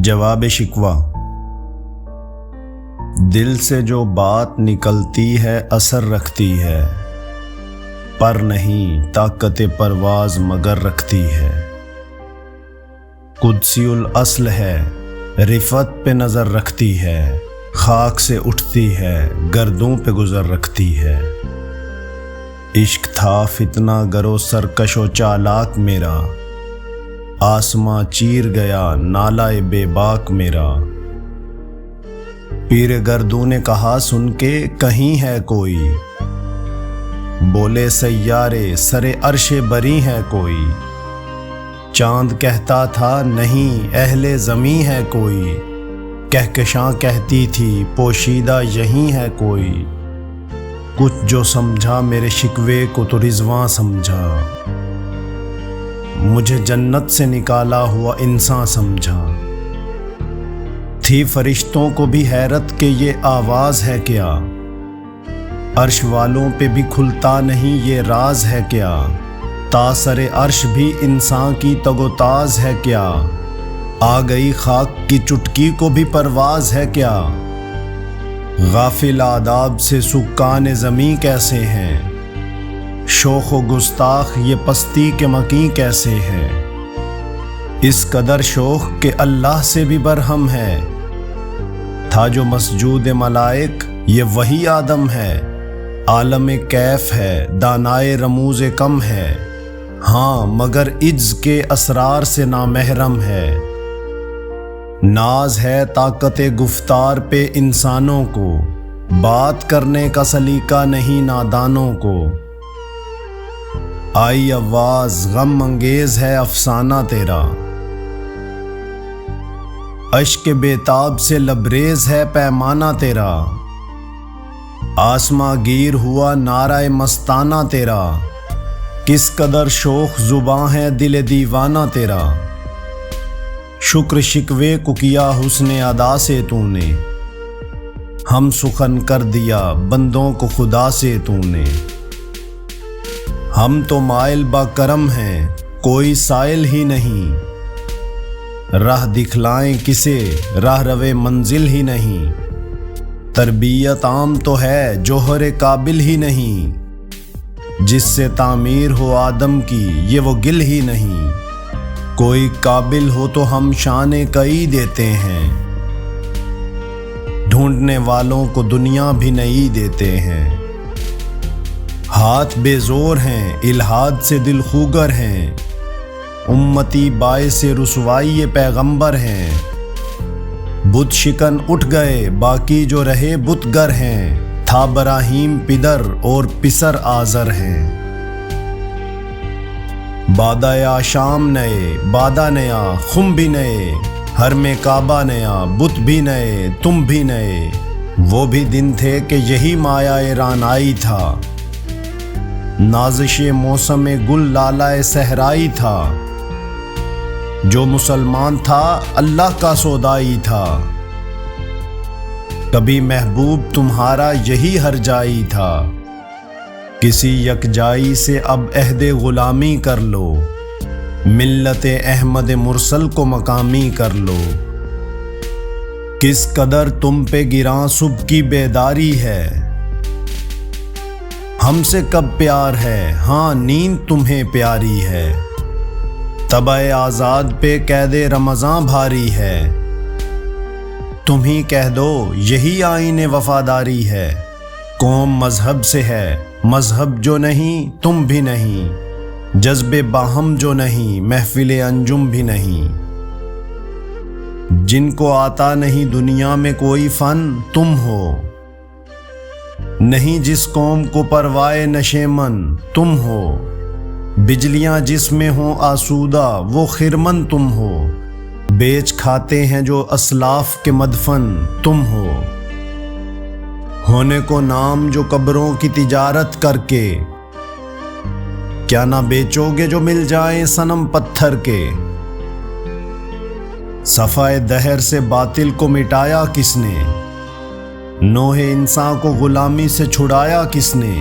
جواب شکوہ۔ دل سے جو بات نکلتی ہے اثر رکھتی ہے، پر نہیں طاقت پرواز مگر رکھتی ہے۔ قدسی الاصل ہے، رفعت پہ نظر رکھتی ہے، خاک سے اٹھتی ہے، گردوں پہ گزر رکھتی ہے۔ عشق تھا فتنہ گرو سرکش و چالاک میرا، آسماں چیر گیا نالہ بے باک میرا۔ پیر گردوں نے کہا سن کے کہیں ہے کوئی، بولے سیارے سرے عرش بری ہے کوئی۔ چاند کہتا تھا نہیں اہل زمیں ہے کوئی، کہکشاں کہتی تھی پوشیدہ یہیں ہے کوئی۔ کچھ جو سمجھا میرے شکوے کو تو رضواں سمجھا، مجھے جنت سے نکالا ہوا انسان سمجھا۔ تھی فرشتوں کو بھی حیرت کہ یہ آواز ہے کیا، عرش والوں پہ بھی کھلتا نہیں یہ راز ہے کیا۔ تاثر عرش بھی انسان کی تگ و تاز ہے کیا، آ گئی خاک کی چٹکی کو بھی پرواز ہے کیا۔ غافل آداب سے سکان زمیں کیسے ہیں، شوخ و گستاخ یہ پستی کے مکیں کیسے ہیں۔ اس قدر شوخ کہ اللہ سے بھی برہم ہے، تھا جو مسجود ملائک یہ وہی آدم ہے۔ عالم کیف ہے دانائے رموز کم ہے، ہاں مگر عجز کے اسرار سے نامحرم ہے۔ ناز ہے طاقت گفتار پہ انسانوں کو، بات کرنے کا سلیقہ نہیں نادانوں کو۔ آئی آواز غم انگیز ہے افسانہ تیرا، اشک بیتاب سے لبریز ہے پیمانہ تیرا۔ آسماں گیر ہوا نعرہ مستانہ تیرا، کس قدر شوخ زباں ہے دل دیوانہ تیرا۔ شکر شکوے کو کیا حسن ادا سے تو نے، ہم سخن کر دیا بندوں کو خدا سے تو نے۔ ہم تو مائل با کرم ہیں کوئی سائل ہی نہیں، راہ دکھلائیں کسے راہ روے منزل ہی نہیں۔ تربیت عام تو ہے جوہر قابل ہی نہیں، جس سے تعمیر ہو آدم کی یہ وہ گل ہی نہیں۔ کوئی قابل ہو تو ہم شان کئی دیتے ہیں، ڈھونڈنے والوں کو دنیا بھی نہیں دیتے ہیں۔ ہاتھ بے زور ہیں الہاد سے دل خوگر ہیں، امتی باعث رسوائی پیغمبر ہیں۔ بت شکن اٹھ گئے باقی جو رہے بت گر ہیں، تھا براہیم پدر اور پسر آزر ہیں۔ بادہ آشام نئے بادہ نیا خم بھی نئے، ہر میں کعبہ نیا بت بھی نئے تم بھی نئے۔ وہ بھی دن تھے کہ یہی مایہ رعنائی تھا، نازش موسم گل لالہ صحرائی تھا۔ جو مسلمان تھا اللہ کا سودائی تھا، کبھی محبوب تمہارا یہی ہر جائی تھا۔ کسی یکجائی سے اب عہد غلامی کر لو، ملت احمد مرسل کو مقامی کر لو۔ کس قدر تم پہ گراں صبح کی بیداری ہے، ہم سے کب پیار ہے ہاں نیند تمہیں پیاری ہے۔ طبع آزاد پہ قید رمضاں بھاری ہے، تم ہی کہہ دو یہی آئین وفاداری ہے۔ قوم مذہب سے ہے مذہب جو نہیں تم بھی نہیں، جذب باہم جو نہیں محفل انجم بھی نہیں۔ جن کو آتا نہیں دنیا میں کوئی فن تم ہو، نہیں جس قوم کو پروائے نشیمن تم ہو۔ بجلیاں جس میں ہوں آسودہ وہ خرمن تم ہو، بیچ کھاتے ہیں جو اسلاف کے مدفن تم ہو۔ ہونے کو نام جو قبروں کی تجارت کر کے، کیا نہ بیچو گے جو مل جائیں صنم پتھر کے۔ صفائے دہر سے باطل کو مٹایا کس نے، نوح انسان کو غلامی سے چھڑایا کس نے۔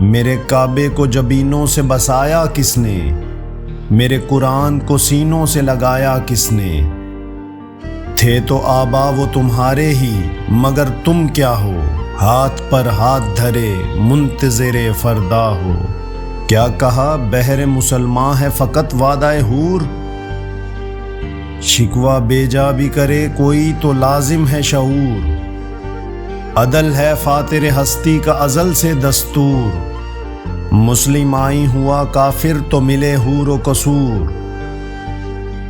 میرے کعبے کو جبینوں سے بسایا کس نے، میرے قرآن کو سینوں سے لگایا کس نے۔ تھے تو آبا وہ تمہارے ہی، مگر تم کیا ہو، ہاتھ پر ہاتھ دھرے منتظر فردا ہو۔ کیا کہا بہر مسلمان ہے فقط وعدہ حور، شکوہ بیجا بھی کرے کوئی تو لازم ہے شعور۔ عدل ہے فاتر ہستی کا ازل سے دستور، مسلم آئی ہوا کافر تو ملے حور و قصور۔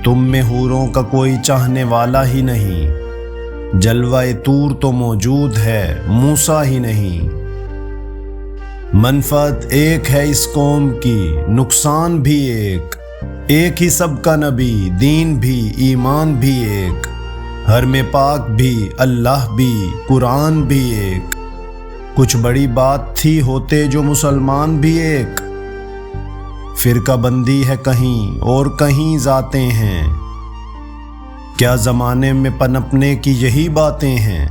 تم میں حوروں کا کوئی چاہنے والا ہی نہیں، جلوہ طور تو موجود ہے موسیٰ ہی نہیں۔ منفعت ایک ہے اس قوم کی، نقصان بھی ایک ہی سب کا نبی، دین بھی ایمان بھی ایک، حرم پاک بھی اللہ بھی قرآن بھی ایک۔ کچھ بڑی بات تھی ہوتے جو مسلمان بھی ایک، فرقہ بندی ہے کہیں اور کہیں ذاتیں ہیں، کیا زمانے میں پنپنے کی یہی باتیں ہیں۔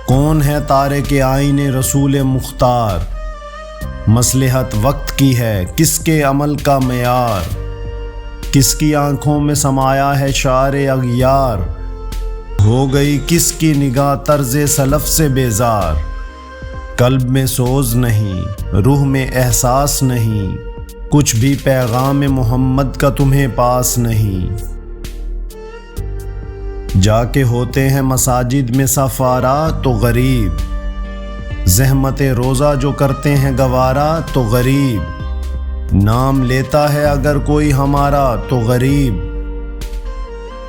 کون ہے تارک آئین رسول مختار، مصلحت وقت کی ہے کس کے عمل کا معیار، کس کی آنکھوں میں سمایا ہے شعر اغیار، ہو گئی کس کی نگاہ طرز سلف سے بیزار۔ قلب میں سوز نہیں، روح میں احساس نہیں، کچھ بھی پیغام محمد کا تمہیں پاس نہیں۔ جا کے ہوتے ہیں مساجد میں صف آرا تو غریب، زحمت روزہ جو کرتے ہیں گوارا تو غریب، نام لیتا ہے اگر کوئی ہمارا تو غریب،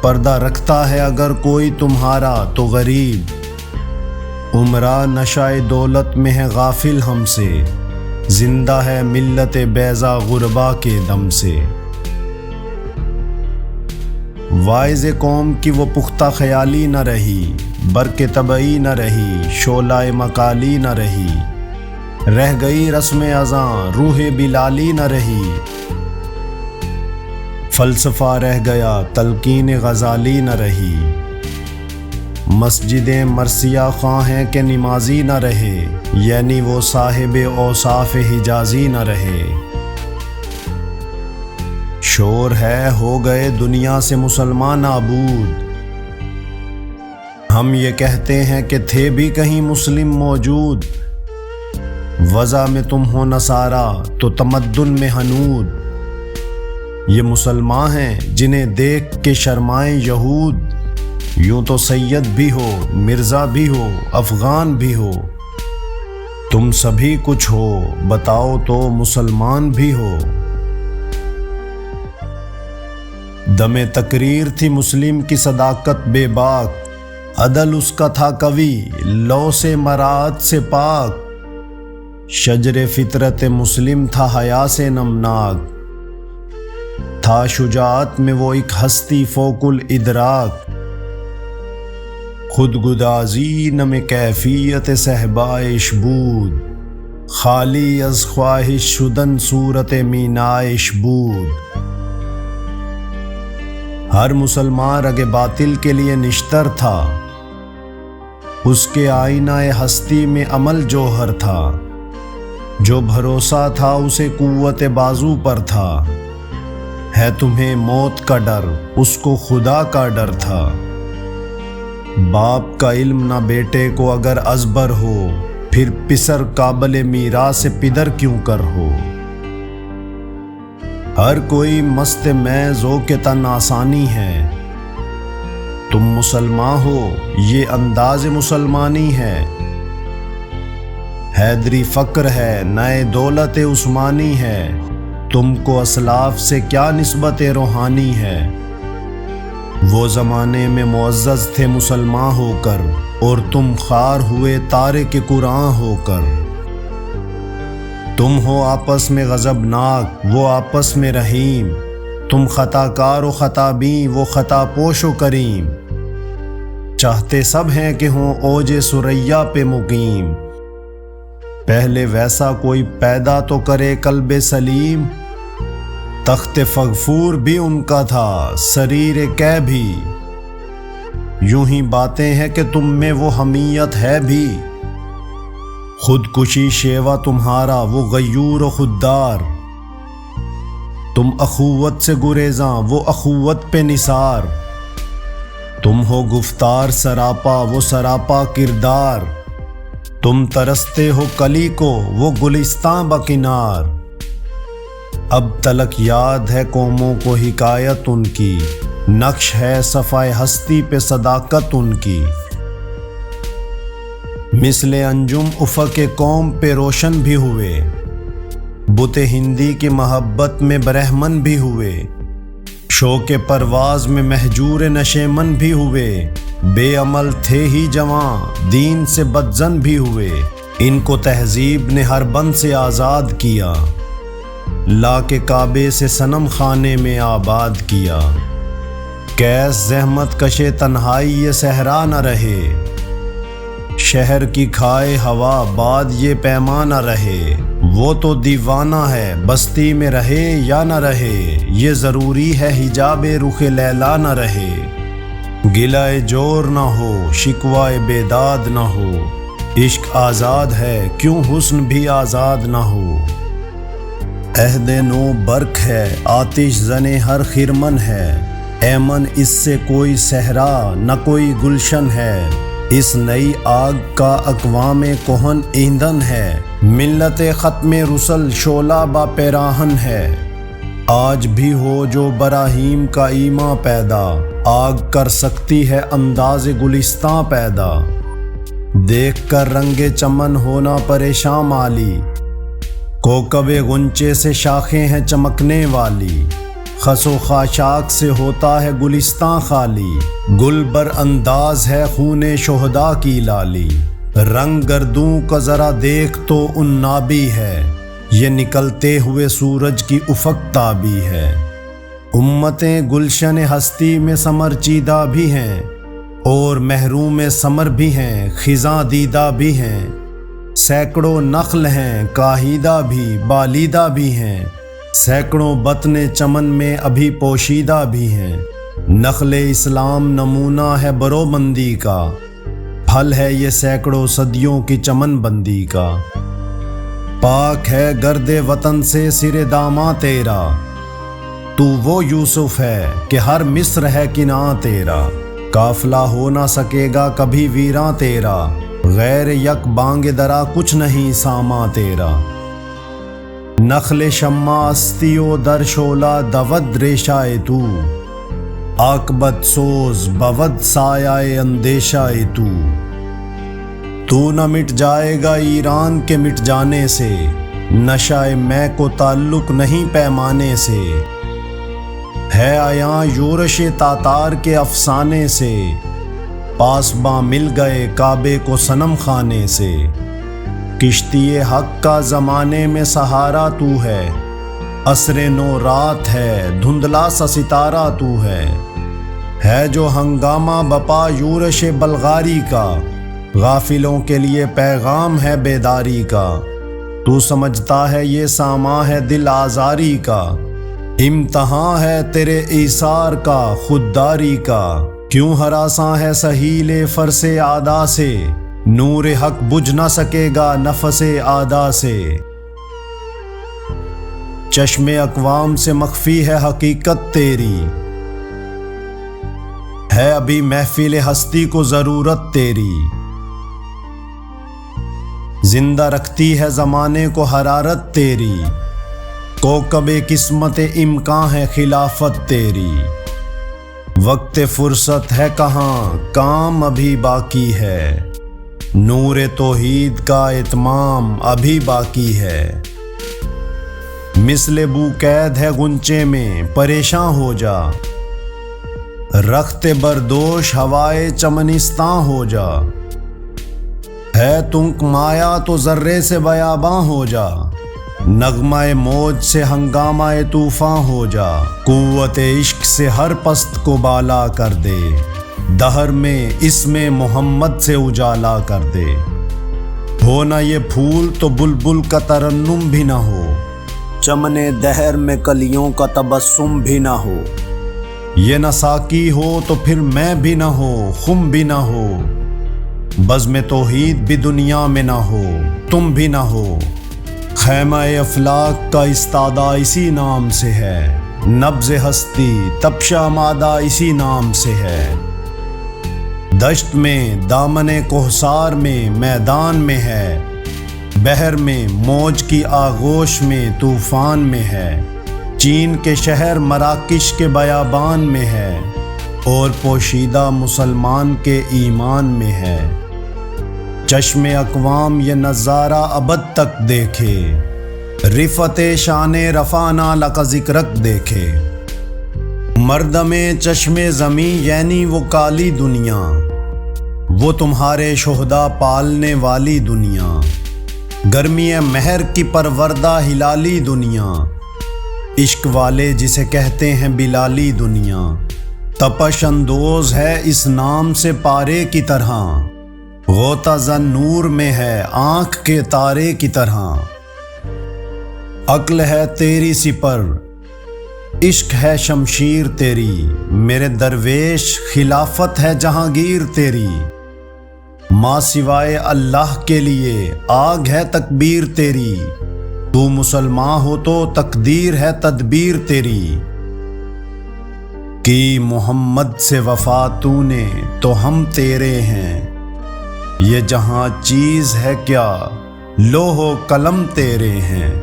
پردہ رکھتا ہے اگر کوئی تمہارا تو غریب۔ عمرہ نشائے دولت میں ہے غافل ہم سے، زندہ ہے ملت بیضا غربا کے دم سے۔ واعظ قوم کی وہ پختہ خیالی نہ رہی، برق طبعی نہ رہی، شعلہ مقالی نہ رہی، رہ گئی رسم اذاں روح بلالی نہ رہی، فلسفہ رہ گیا تلقین غزالی نہ رہی، مسجدیں مرثیہ خواں ہیں کہ نمازی نہ رہے، یعنی وہ صاحب اوصاف حجازی نہ رہے۔ شور ہے ہو گئے دنیا سے مسلمان نابود، ہم یہ کہتے ہیں کہ تھے بھی کہیں مسلم موجود، وضع میں تم ہو نصارا تو تمدن میں ہنود، یہ مسلمان ہیں جنہیں دیکھ کے شرمائیں یہود، یوں تو سید بھی ہو مرزا بھی ہو افغان بھی ہو، تم سبھی کچھ ہو بتاؤ تو مسلمان بھی ہو۔ دم تقریر تھی مسلم کی صداقت بے باک، عدل اس کا تھا قوی لو سے مراعات سے پاک، شجر فطرت مسلم تھا حیا سے نمناک، تھا شجاعت میں وہ ایک ہستی فوق الادراک، خود گدازی نم کیفیت صحبائش بود، خالی از خواہش شدن صورت مینائش بود۔ ہر مسلمان رگ باطل کے لیے نشتر تھا، اس کے آئینہ ہستی میں عمل جوہر تھا، جو بھروسہ تھا اسے قوت بازو پر تھا، ہے تمہیں موت کا ڈر اس کو خدا کا ڈر تھا، باپ کا علم نہ بیٹے کو اگر ازبر ہو، پھر پسر قابل میراث پدر کیوں کر ہو۔ ہر کوئی مست میں ذوق تن آسانی ہے، تم مسلمان ہو یہ انداز مسلمانی ہے، حیدری فقر ہے نئے دولت عثمانی ہے، تم کو اسلاف سے کیا نسبت روحانی ہے۔ وہ زمانے میں معزز تھے مسلمان ہو کر، اور تم خوار ہوئے تارک قرآن ہو کر، تم ہو آپس میں غضبناک وہ آپس میں رحیم، تم خطا کار و خطا بین وہ خطا پوش و کریم، چاہتے سب ہیں کہ ہوں اوج ثریا پہ مقیم، پہلے ویسا کوئی پیدا تو کرے قلب سلیم، تخت فغفور بھی ان کا تھا سریر کہ بھی، یوں ہی باتیں ہیں کہ تم میں وہ حمیت ہے بھی، خودکشی شیوا تمہارا وہ غیور و خوددار، تم اخوت سے گریزاں وہ اخوت پہ نثار، تم ہو گفتار سراپا وہ سراپا کردار، تم ترستے ہو کلی کو وہ گلستاں بکنار۔ اب تلک یاد ہے قوموں کو حکایت ان کی، نقش ہے صفائے ہستی پہ صداقت ان کی۔ مثل انجم افق قوم پہ روشن بھی ہوئے، بت ہندی کی محبت میں برہمن بھی ہوئے۔ شوق پرواز میں مہجور نشیمن بھی ہوئے، بے عمل تھے ہی جواں دین سے بدزن بھی ہوئے۔ ان کو تہذیب نے ہر بند سے آزاد کیا، لا کے کعبے سے صنم خانے میں آباد کیا۔ کیس زحمت کشے تنہائی یہ صحرا نہ رہے، شہر کی کھائے ہوا بعد یہ پیمانہ رہے۔ وہ تو دیوانہ ہے بستی میں رہے یا نہ رہے، یہ ضروری ہے حجاب رخ لیلا نہ رہے۔ گلہ جور نہ ہو شکوہ بیداد نہ ہو، عشق آزاد ہے کیوں حسن بھی آزاد نہ ہو۔ عہد نو برق ہے آتش زنے ہر خرمن ہے، ایمن اس سے کوئی صحرا نہ کوئی گلشن ہے۔ اس نئی آگ کا اقوام کہن ایندھن ہے، ملت ختم رسل شعلہ با پیراہن ہے۔ آج بھی ہو جو براہیم کا ایماں پیدا، آگ کر سکتی ہے انداز گلستاں پیدا۔ دیکھ کر رنگ چمن ہونا پریشاں مالی، کوکب غنچے سے شاخیں ہیں چمکنے والی۔ خس و خاشاک سے ہوتا ہے گلستاں خالی، گل بر انداز ہے خون شہداء کی لالی۔ رنگ گردوں کا ذرا دیکھ تو عنابی ہے، یہ نکلتے ہوئے سورج کی افق تابی ہے۔ امتیں گلشن ہستی میں سمر چیدہ بھی ہیں، اور محروم سمر بھی ہیں خزاں دیدہ بھی ہیں۔ سینکڑوں نخل ہیں کاہیدہ بھی بالیدہ بھی ہیں، سینکڑوں بطن چمن میں ابھی پوشیدہ بھی ہیں۔ نخل اسلام نمونہ ہے برومندی کا، پھل ہے یہ سینکڑوں صدیوں کی چمن بندی کا۔ پاک ہے گرد وطن سے سر داماں تیرا، تو وہ یوسف ہے کہ ہر مصر ہے کناں تیرا۔ قافلہ ہو نہ سکے گا کبھی ویراں تیرا، غیر یک بانگ درا کچھ نہیں ساماں تیرا۔ نخل شمع استیو در شعلہ دود ریشائے تو، عاقبت سوز بود سایہ اندیشائے تو نہ مٹ جائے گا ایران کے مٹ جانے سے، نشہ میں کو تعلق نہیں پیمانے سے۔ ہے عیاں یورش تاتار کے افسانے سے، پاسباں مل گئے کعبے کو صنم خانے سے۔ کشتی حق کا زمانے میں سہارا تو ہے، عصر نو رات ہے دھندلا سا ستارہ تو ہے جو ہنگامہ بپا یورش بلغاری کا، غافلوں کے لیے پیغام ہے بیداری کا۔ تو سمجھتا ہے یہ ساماں ہے دل آزاری کا، امتحان ہے تیرے ایثار کا خودداری کا۔ کیوں ہراساں ہے سہیل فرس عادا سے، نور حق بجھ نہ سکے گا نفس عادا سے۔ چشم اقوام سے مخفی ہے حقیقت تیری، ہے ابھی محفل ہستی کو ضرورت تیری۔ زندہ رکھتی ہے زمانے کو حرارت تیری، کوکب قسمت امکان ہے خلافت تیری۔ وقت فرصت ہے کہاں کام ابھی باقی ہے، نور توحید کا اتمام ابھی باقی ہے۔ مثل بو قید ہے غنچے میں پریشاں ہو جا، رخت بردوش ہوائے چمنستاں ہو جا۔ ہے تنک مایا تو ذرے سے بیاباں ہو جا، نغمہ موج سے ہنگامہ طوفاں ہو جا۔ قوت عشق سے ہر پست کو بالا کر دے، دہر میں اسم محمد سے اجالا کر دے۔ ہو نہ یہ پھول تو بلبل کا ترنم بھی نہ ہو، چمن دہر میں کلیوں کا تبسم بھی نہ ہو۔ یہ نہ ساقی ہو تو پھر میں بھی نہ ہو، خم بھی نہ ہو، بزم توحید بھی دنیا میں نہ ہو، تم بھی نہ ہو۔ خیمہ افلاک کا استادہ اسی نام سے ہے، نبض ہستی تپشہ مادہ اسی نام سے ہے۔ دشت میں دامن کوہسار میں میدان میں ہے، بحر میں موج کی آغوش میں طوفان میں ہے، چین کے شہر مراکش کے بیابان میں ہے، اور پوشیدہ مسلمان کے ایمان میں ہے۔ چشم اقوام یہ نظارہ ابد تک دیکھے، رفعت شان رفعنا لک ذکرک دیکھے۔ مردم چشم زمیں یعنی وہ کالی دنیا، وہ تمہارے شہداء پالنے والی دنیا، گرمی مہر کی پروردہ ہلالی دنیا، عشق والے جسے کہتے ہیں بلالی دنیا، تپش اندوز ہے اس نام سے پارے کی طرح، غوطہ زن نور میں ہے آنکھ کے تارے کی طرح۔ عقل ہے تیری سپر، عشق ہے شمشیر تیری، میرے درویش خلافت ہے جہانگیر تیری، ماں سوائے اللہ کے لیے آگ ہے تکبیر تیری، تو مسلمان ہو تو تقدیر ہے تدبیر تیری۔ کی محمد سے وفا تو نے تو ہم تیرے ہیں، یہ جہاں چیز ہے کیا لوح و قلم تیرے ہیں۔